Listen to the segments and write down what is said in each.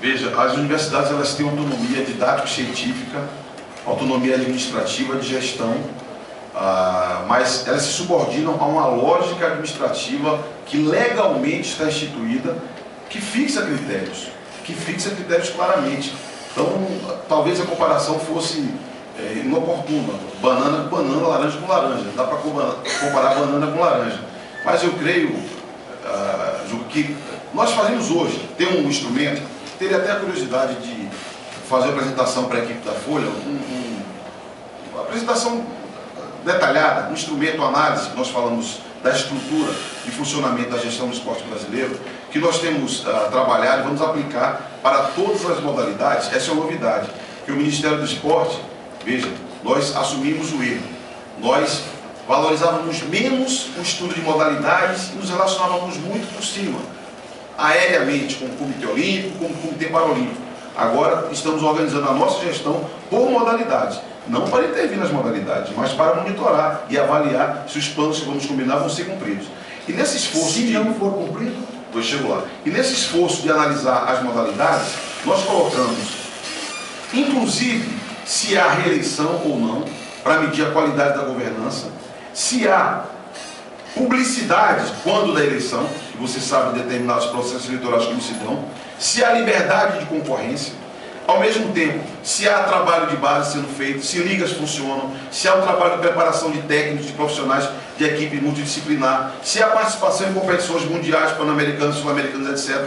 Veja, as universidades elas têm autonomia didático-científica, autonomia administrativa de gestão, mas elas se subordinam a uma lógica administrativa que legalmente está instituída, que fixa critérios claramente. Então, talvez a comparação fosse inoportuna, banana com banana, laranja com laranja. Não dá para comparar banana com laranja. Mas eu creio, Ju, que nós fazemos hoje, tem um instrumento, teria até a curiosidade de fazer uma apresentação para a equipe da Folha, uma apresentação detalhada, um instrumento, análise, que nós falamos da estrutura e funcionamento da gestão do esporte brasileiro, que nós temos trabalhado e vamos aplicar para todas as modalidades. Essa é uma novidade, que o Ministério do Esporte, veja, nós assumimos o erro, nós valorizávamos menos o estudo de modalidades e nos relacionávamos muito por cima, aéreamente, com o Comitê Olímpico, com o Comitê Paralímpico. Agora estamos organizando a nossa gestão por modalidades, não para intervir nas modalidades, mas para monitorar e avaliar se os planos que vamos combinar vão ser cumpridos. E nesse esforço se não for cumprido, eu chego lá. E nesse esforço de analisar as modalidades, nós colocamos, inclusive, se há reeleição ou não, para medir a qualidade da governança, se há publicidade quando da eleição, que você sabe determinados processos eleitorais que não se dão, se há liberdade de concorrência, ao mesmo tempo, se há trabalho de base sendo feito, se ligas funcionam, se há um trabalho de preparação de técnicos, de profissionais, de equipe multidisciplinar, se há participação em competições mundiais, pan-americanas, sul-americanas, etc.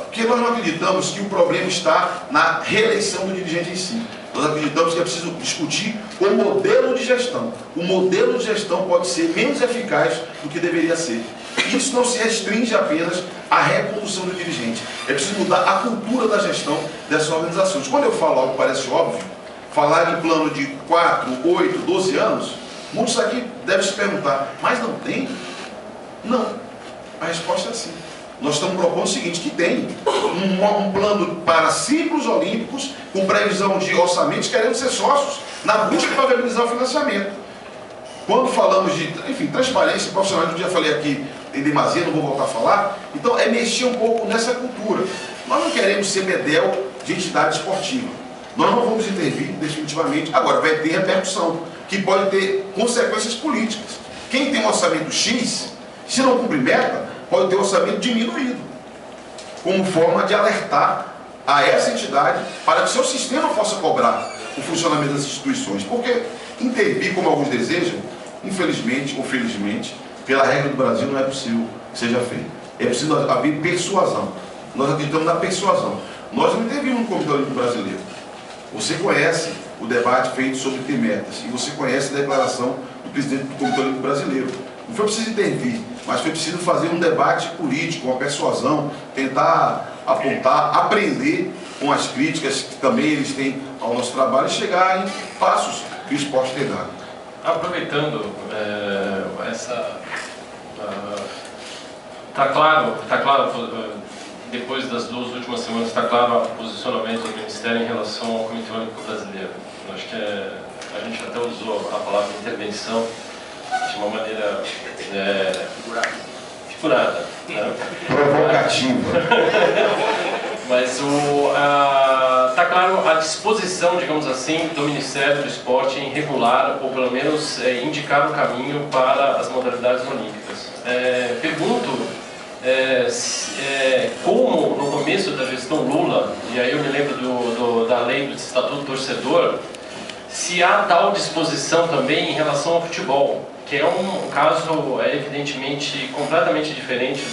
Porque nós não acreditamos que o problema está na reeleição do dirigente em si. Nós acreditamos que é preciso discutir o modelo de gestão. O modelo de gestão pode ser menos eficaz do que deveria ser. Isso não se restringe apenas à recondução do dirigente. É preciso mudar a cultura da gestão dessas organizações. Quando eu falo algo que parece óbvio, falar em plano de 4, 8, 12 anos, muitos aqui devem se perguntar, mas não tem? Não. A resposta é sim. Nós estamos propondo o seguinte, que tem um plano para ciclos olímpicos, com previsão de orçamentos, querendo ser sócios na busca para viabilizar o financiamento. Quando falamos de, enfim, transparência profissional, eu já falei aqui em demasia, não vou voltar a falar, então é mexer um pouco nessa cultura. Nós não queremos ser bedel de entidade esportiva. Nós não vamos intervir definitivamente. Agora, vai ter repercussão, que pode ter consequências políticas. Quem tem um orçamento X, se não cumprir meta, pode ter orçamento diminuído, como forma de alertar a essa entidade para que seu sistema possa cobrar o funcionamento das instituições. Porque intervir, como alguns desejam, infelizmente ou felizmente, pela regra do Brasil, não é possível que seja feito. É preciso haver persuasão. Nós acreditamos na persuasão. Nós não intervimos no Comitê Olímpico Brasileiro. Você conhece o debate feito sobre ter metas, e você conhece a declaração do presidente do Comitê Olímpico Brasileiro. Não foi preciso intervir, mas foi preciso fazer um debate político, uma persuasão, tentar apontar, aprender com as críticas que também eles têm ao nosso trabalho e chegar em passos que o esporte tem dado. Aproveitando está claro, depois das 2 últimas semanas, está claro o posicionamento do Ministério em relação ao Comitê Olímpico Brasileiro. Eu acho que a gente até usou a palavra intervenção de uma maneira figurada, né? Provocativa. Mas está claro a disposição, digamos assim, do Ministério do Esporte em regular, ou pelo menos indicar o caminho para as modalidades olímpicas. Pergunto como no começo da gestão Lula, e aí eu me lembro da lei do Estatuto Torcedor, se há tal disposição também em relação ao futebol, que é um caso evidentemente completamente diferente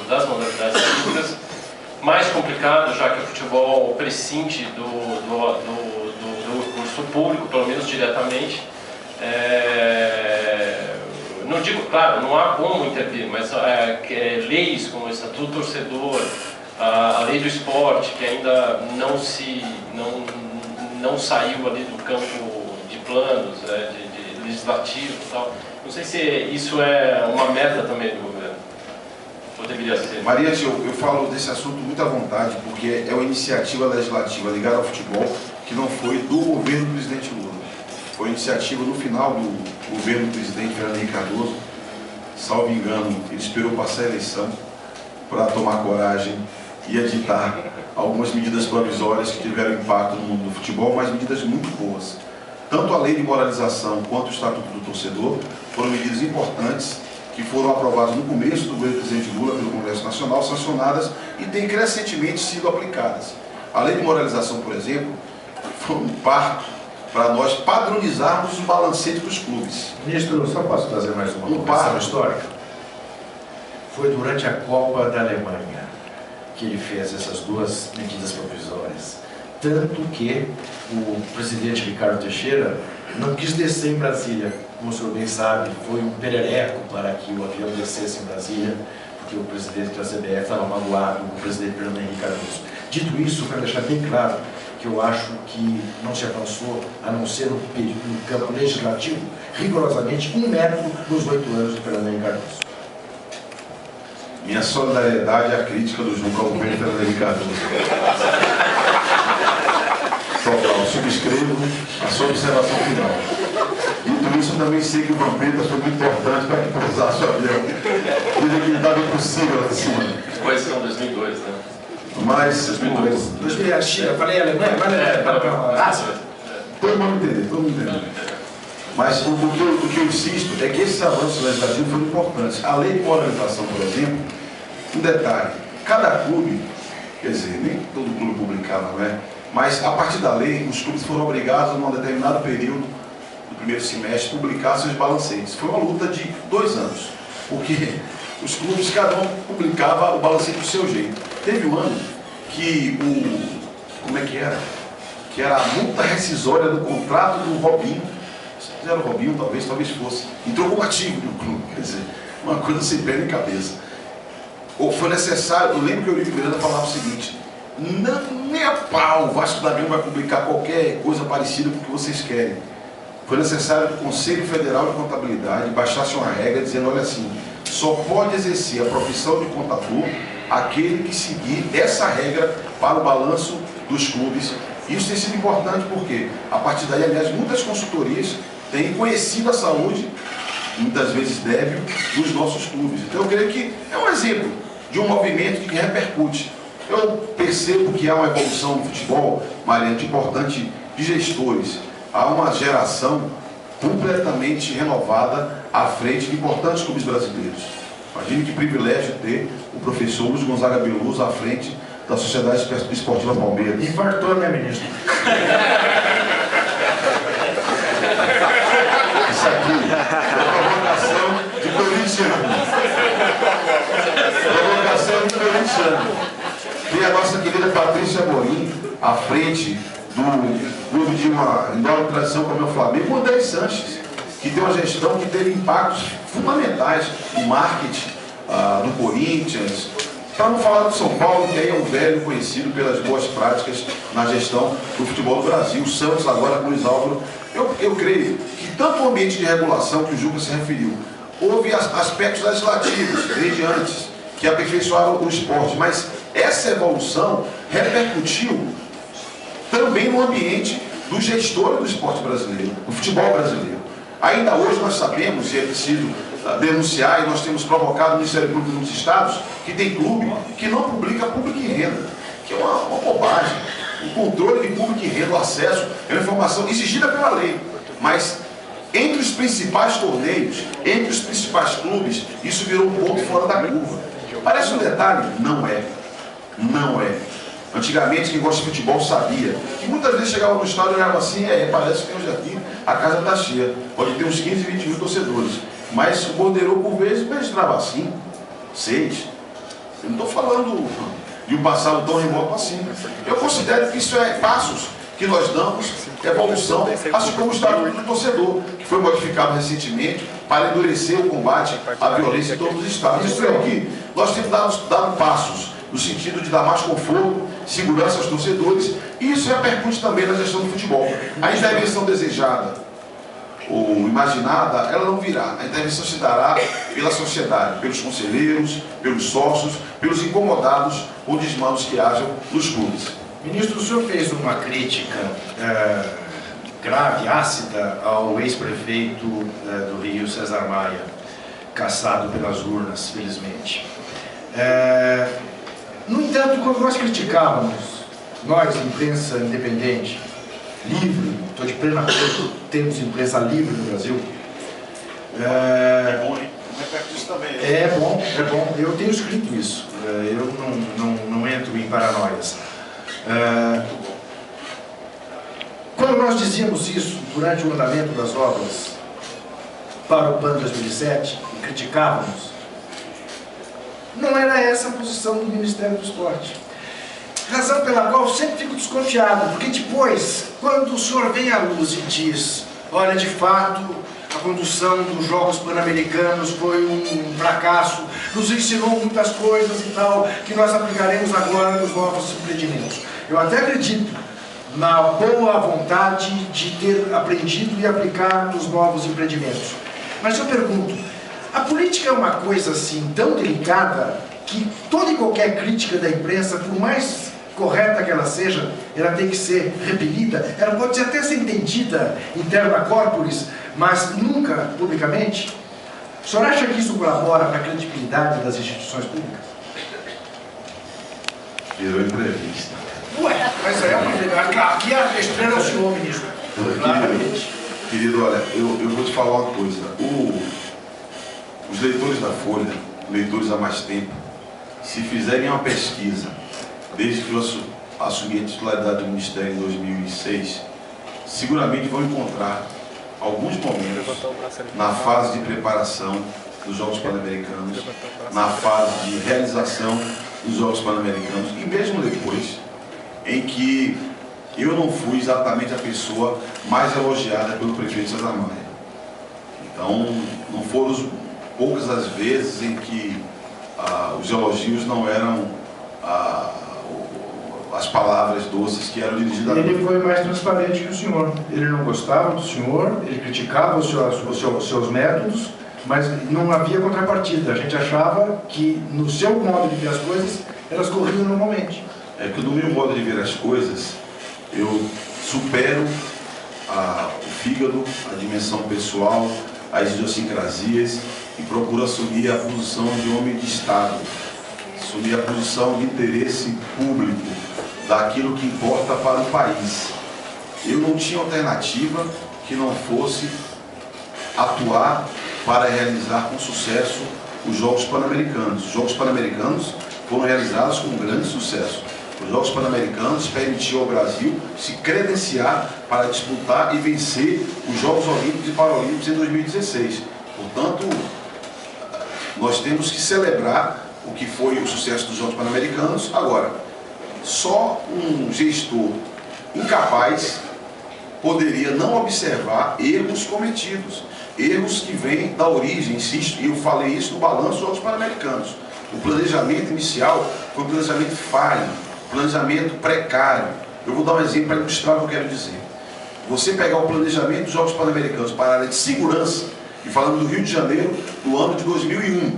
das modalidades olímpicas, mais complicado, já que o futebol prescinde do recurso público, pelo menos diretamente. Não digo, claro, não há como intervir, mas leis como o Estatuto Torcedor, a lei do esporte, que ainda não saiu ali do campo de planos, de legislativo e tal. Não sei se isso é uma meta também do governo. Ou deveria ser? Maria, eu falo desse assunto muito à vontade, porque é uma iniciativa legislativa ligada ao futebol que não foi do governo do presidente Lula. Foi uma iniciativa no final do governo do presidente Fernando Henrique Cardoso. Salvo engano, ele esperou passar a eleição para tomar coragem ia editar algumas medidas provisórias que tiveram impacto no mundo do futebol, mas medidas muito boas. Tanto a lei de moralização quanto o Estatuto do Torcedor foram medidas importantes que foram aprovadas no começo do governo do presidente Lula pelo Congresso Nacional, sancionadas e têm crescentemente sido aplicadas. A lei de moralização, por exemplo, foi um parto para nós padronizarmos o balancete dos clubes. Ministro, só posso trazer mais uma correção histórica? Foi durante a Copa da Alemanha que ele fez essas duas medidas provisórias. Tanto que o presidente Ricardo Teixeira não quis descer em Brasília. Como o senhor bem sabe, foi um perereco para que o avião descesse em Brasília, porque o presidente da CBF estava magoado com o presidente Fernando Henrique Cardoso. Dito isso, para deixar bem claro que eu acho que não se avançou, a não ser no campo legislativo, rigorosamente 1 metro nos 8 anos de Fernando Henrique Cardoso. Minha solidariedade à crítica do Juca ao governo Fernando Henrique Cardoso. Total, subscrevo a sua observação final. Dito isso, eu também sei que o Vampeta foi muito importante para que pousasse o avião. Dizem que estava impossível lá em cima. Depois são 2002, né? Mas... 2002, a China, eu falei Alemanha, todo mundo entendeu. Mas o que eu insisto é que esses avanços legislativos foram importantes. A lei de moralização, por exemplo, um detalhe, cada clube, quer dizer, nem todo clube publicava, não é? Mas a partir da lei, os clubes foram obrigados, num determinado período do primeiro semestre, a publicar seus balancetes. Foi uma luta de 2 anos, porque os clubes, cada um publicava o balancete do seu jeito. Teve um ano que como é que era? Que era a multa rescisória do contrato do Robinho. Era o Robinho, talvez fosse. Entrou como ativo no clube, quer dizer, uma coisa sem pé nem cabeça. Ou foi necessário, eu lembro que o Eurico Miranda falava o seguinte: nem a pau, o Vasco da Gama vai publicar qualquer coisa parecida com o que vocês querem. Foi necessário que o Conselho Federal de Contabilidade baixasse uma regra dizendo, olha assim, só pode exercer a profissão de contador aquele que seguir essa regra para o balanço dos clubes. Isso tem sido importante porque, a partir daí, aliás, muitas consultorias têm conhecido a saúde, muitas vezes débil, dos nossos clubes. Então eu creio que é um exemplo de um movimento que repercute. Eu percebo que há uma evolução no futebol, Mariana, importante de gestores. Há uma geração completamente renovada à frente de importantes clubes brasileiros. Imagine que privilégio ter o professor Luiz Gonzaga Beloso à frente da Sociedade Esportiva Palmeiras. Infartou, né, ministro? Isso aqui é provocação de corintiano. Provocação de corintiano. Tem a nossa querida Patrícia Morim à frente do clube de uma enorme tradição como é o Flamengo, o André Sanches, que tem uma gestão que teve impactos fundamentais no marketing do Corinthians, para não falar do São Paulo, que aí é um velho conhecido pelas boas práticas na gestão do futebol do Brasil. O Santos agora com o Luiz Álvaro. Eu creio que tanto o ambiente de regulação que o Juca se referiu, houve aspectos legislativos desde antes, que aperfeiçoaram o esporte, mas essa evolução repercutiu também no ambiente do gestor do esporte brasileiro, do futebol brasileiro. Ainda hoje nós sabemos, e é preciso denunciar, e nós temos provocado o Ministério Público nos estados, que tem clube que não publica público e renda, que é uma bobagem. O controle de público e renda, o acesso, é uma informação exigida pela lei, mas entre os principais torneios, entre os principais clubes, isso virou um ponto fora da curva. Parece um detalhe? Não é. Não é. Antigamente, quem gosta de futebol sabia que muitas vezes chegava no estádio e olhava assim, parece que hoje aqui a casa está cheia. Pode ter uns 15, 20 mil torcedores. Mas o borderou por vezes registrava 5, 6. Eu não estou falando de um passado tão remoto assim. Eu considero que isso é passos que nós damos, evolução, assim como o Estatuto do Torcedor, que foi modificado recentemente para endurecer o combate à violência em todos os estados. Isso é o que nós temos dado passos no sentido de dar mais conforto, segurança aos torcedores, e isso repercute também na gestão do futebol. A intervenção desejada ou imaginada, ela não virá. A intervenção se dará pela sociedade, pelos conselheiros, pelos sócios, pelos incomodados ou desmandos que hajam nos clubes. Ministro, o senhor fez uma crítica grave, ácida, ao ex-prefeito do Rio, César Maia, cassado pelas urnas, felizmente. No entanto, quando nós criticávamos, nós, imprensa independente, livre, estou de plena acordo, temos imprensa livre no Brasil. É bom, hein? Isso também, né? É bom, é bom. Eu tenho escrito isso. Eu não entro em paranoias. Quando nós dizíamos isso durante o andamento das obras para o PAN 2007 e criticávamos, não era essa a posição do Ministério do Esporte. Razão pela qual eu sempre fico desconfiado, porque depois, quando o senhor vem à luz e diz, olha, de fato, a condução dos Jogos Pan-Americanos foi um fracasso, nos ensinou muitas coisas e tal, que nós aplicaremos agora nos novos empreendimentos. Eu até acredito na boa vontade de ter aprendido e aplicado nos novos empreendimentos. Mas eu pergunto, a política é uma coisa assim tão delicada que toda e qualquer crítica da imprensa, por mais correta que ela seja, ela tem que ser repelida, ela pode até ser entendida interna corporis, mas nunca publicamente. O senhor acha que isso colabora para a credibilidade das instituições públicas? Virou entrevista. Ué, mas é uma verdade. Aqui a estrela é o senhor, ministro. Claramente. Querido, olha, eu vou te falar uma coisa. Os leitores da Folha, leitores há mais tempo, se fizerem uma pesquisa, desde que eu assumi a titularidade do Ministério em 2006, seguramente vão encontrar alguns momentos na fase de preparação dos Jogos Pan-Americanos, na fase de realização dos Jogos Pan-Americanos, e mesmo depois, em que eu não fui exatamente a pessoa mais elogiada pelo prefeito César Maia. Então, não foram poucas as vezes em que os elogios não eram as palavras doces que eram dirigidas a mim. Ele foi mais transparente que o senhor. Ele não gostava do senhor, ele criticava os seus métodos, mas não havia contrapartida. A gente achava que no seu modo de ver as coisas, elas corriam normalmente. É que no meu modo de ver as coisas, eu supero o fígado, a dimensão pessoal, as idiosincrasias e procuro assumir a posição de homem de Estado, assumir a posição de interesse público, daquilo que importa para o país. Eu não tinha alternativa que não fosse atuar para realizar com sucesso os Jogos Pan-Americanos. Os Jogos Pan-Americanos foram realizados com um grande sucesso. Os Jogos Pan-Americanos permitiam ao Brasil se credenciar para disputar e vencer os Jogos Olímpicos e Paralímpicos em 2016. Portanto, nós temos que celebrar o que foi o sucesso dos Jogos Pan-Americanos. Agora, só um gestor incapaz poderia não observar erros cometidos, erros que vêm da origem, insisto, e eu falei isso no balanço dos Jogos Pan-Americanos. O planejamento inicial foi um planejamento falho, planejamento precário. Eu vou dar um exemplo para ilustrar o que eu quero dizer. Você pegar o planejamento dos Jogos Pan-Americanos para a área de segurança, e falando do Rio de Janeiro, do ano de 2001,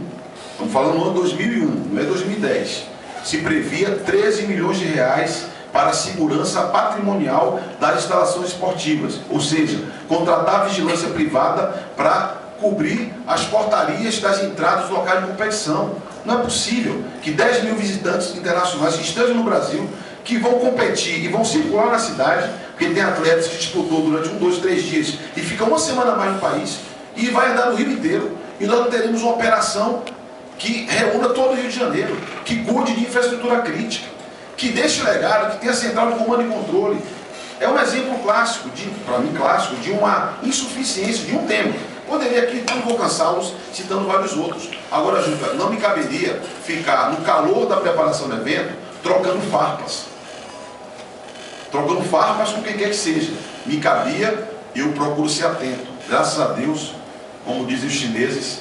estamos falando do ano 2001, não é 2010, se previa 13 milhões de reais para a segurança patrimonial das instalações esportivas, ou seja, contratar vigilância privada para cobrir as portarias das entradas dos locais de competição. Não é possível que 10 mil visitantes internacionais que estejam no Brasil, que vão competir e vão circular na cidade, porque tem atletas que disputou durante 1, 2, 3 dias e ficam uma semana a mais no país, e vai andar no Rio inteiro, e nós não teremos uma operação que reúna todo o Rio de Janeiro, que cuide de infraestrutura crítica, que deixe legado, que tenha central de comando e controle. É um exemplo clássico, para mim clássico, de uma insuficiência de um tema. Poderia aqui, não vou cansá-los, citando vários outros. Agora, Juca, não me caberia ficar no calor da preparação do evento, trocando farpas. Trocando farpas com quem quer que seja. Me cabia, eu procuro ser atento. Graças a Deus, como dizem os chineses,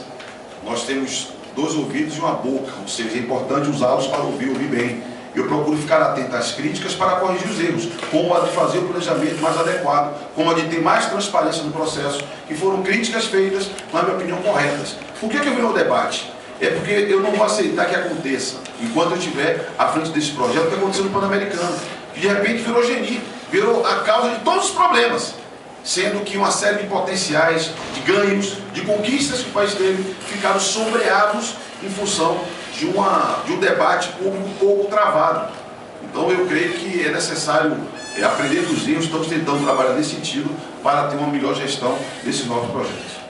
nós temos 2 ouvidos e uma boca, ou seja, é importante usá-los para ouvir bem. Eu procuro ficar atento às críticas para corrigir os erros, como a de fazer o planejamento mais adequado, como a de ter mais transparência no processo, que foram críticas feitas, na minha opinião, corretas. Por que eu venho ao debate? É porque eu não vou aceitar que aconteça, enquanto eu estiver à frente desse projeto, que aconteceu no Pan-Americano, que de repente virou geni, virou a causa de todos os problemas, sendo que uma série de potenciais, de ganhos, de conquistas que o país teve, ficaram sombreados em função de um debate público um pouco travado. Então eu creio que é necessário aprender dos erros, estamos tentando trabalhar nesse sentido para ter uma melhor gestão desses novos projetos.